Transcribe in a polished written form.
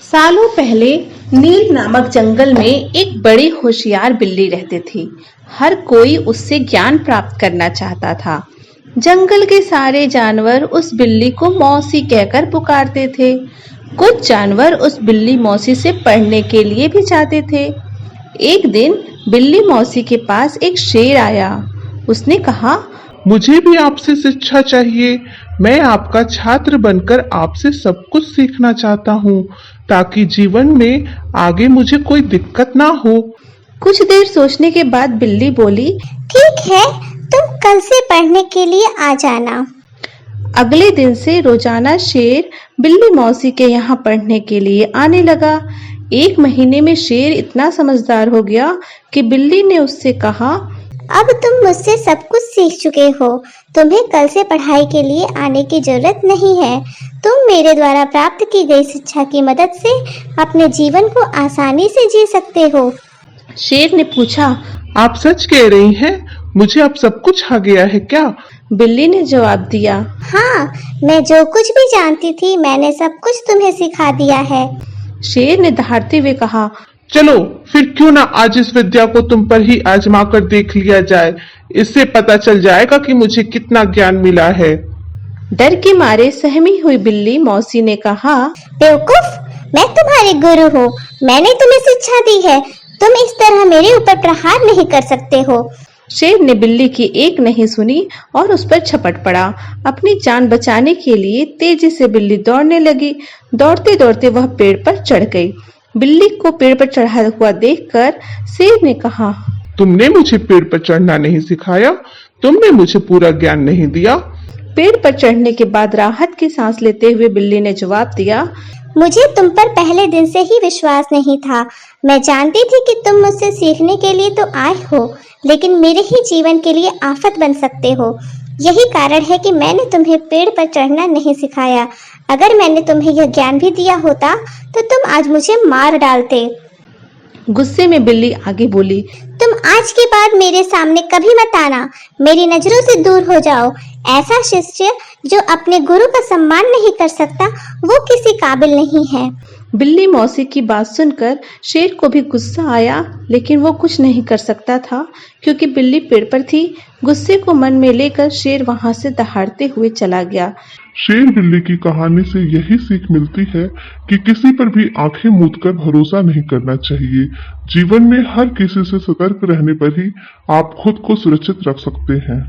सालों पहले नील नामक जंगल में एक बड़ी होशियार बिल्ली रहती थी। हर कोई उससे ज्ञान प्राप्त करना चाहता था। जंगल के सारे जानवर उस बिल्ली को मौसी कहकर पुकारते थे। कुछ जानवर उस बिल्ली मौसी से पढ़ने के लिए भी जाते थे। एक दिन बिल्ली मौसी के पास एक शेर आया। उसने कहा, मुझे भी आपसे शिक्षा चाहिए। मैं आपका छात्र बनकर आपसे सब कुछ सीखना चाहता हूँ, ताकि जीवन में आगे मुझे कोई दिक्कत ना हो। कुछ देर सोचने के बाद बिल्ली बोली, ठीक है, तुम कल से पढ़ने के लिए आ जाना। अगले दिन से रोजाना शेर बिल्ली मौसी के यहाँ पढ़ने के लिए आने लगा। एक महीने में शेर इतना समझदार हो गया कि बिल्ली ने उससे कहा, अब तुम मुझसे सब कुछ सीख चुके हो, तुम्हें कल से पढ़ाई के लिए आने की जरूरत नहीं है। तुम मेरे द्वारा प्राप्त की गई शिक्षा की मदद से अपने जीवन को आसानी से जी सकते हो। शेर ने पूछा, आप सच कह रही हैं? मुझे अब सब कुछ आ गया है क्या? बिल्ली ने जवाब दिया, हाँ, मैं जो कुछ भी जानती थी मैंने सब कुछ तुम्हें सिखा दिया है। शेर ने दहाड़ते हुए कहा, चलो फिर क्यों ना आज इस विद्या को तुम पर ही आजमा कर देख लिया जाए। इससे पता चल जाएगा कि मुझे कितना ज्ञान मिला है। डर के मारे सहमी हुई बिल्ली मौसी ने कहा, बेवकूफ, मैं तुम्हारी गुरु हूँ, मैंने तुम्हें शिक्षा दी है, तुम इस तरह मेरे ऊपर प्रहार नहीं कर सकते हो। शेर ने बिल्ली की एक नहीं सुनी और उस पर झपट पड़ा। अपनी जान बचाने के लिए तेजी से बिल्ली दौड़ने लगी। दौड़ते दौड़ते वह पेड़ पर चढ़ गई। बिल्ली को पेड़ पर चढ़ा हुआ देखकर शेर ने कहा, तुमने मुझे पेड़ पर चढ़ना नहीं सिखाया, तुमने मुझे पूरा ज्ञान नहीं दिया। पेड़ पर चढ़ने के बाद राहत की सांस लेते हुए बिल्ली ने जवाब दिया, मुझे तुम पर पहले दिन से ही विश्वास नहीं था। मैं जानती थी कि तुम मुझसे सीखने के लिए तो आए हो, लेकिन मेरे ही जीवन के लिए आफत बन सकते हो। यही कारण है कि मैंने तुम्हें पेड़ पर चढ़ना नहीं सिखाया। अगर मैंने तुम्हें यह ज्ञान भी दिया होता तो तुम आज मुझे मार डालते। गुस्से में बिल्ली आगे बोली, तुम आज के बाद मेरे सामने कभी मत आना, मेरी नजरों से दूर हो जाओ। ऐसा शिष्य जो अपने गुरु का सम्मान नहीं कर सकता वो किसी काबिल नहीं है। बिल्ली मौसी की बात सुनकर शेर को भी गुस्सा आया, लेकिन वो कुछ नहीं कर सकता था क्योंकि बिल्ली पेड़ पर थी। गुस्से को मन में लेकर शेर वहां से दहाड़ते हुए चला गया। शेर बिल्ली की कहानी से यही सीख मिलती है कि किसी पर भी आंखें मूंदकर भरोसा नहीं करना चाहिए। जीवन में हर किसी से सतर्क रहने पर ही आप खुद को सुरक्षित रख सकते हैं।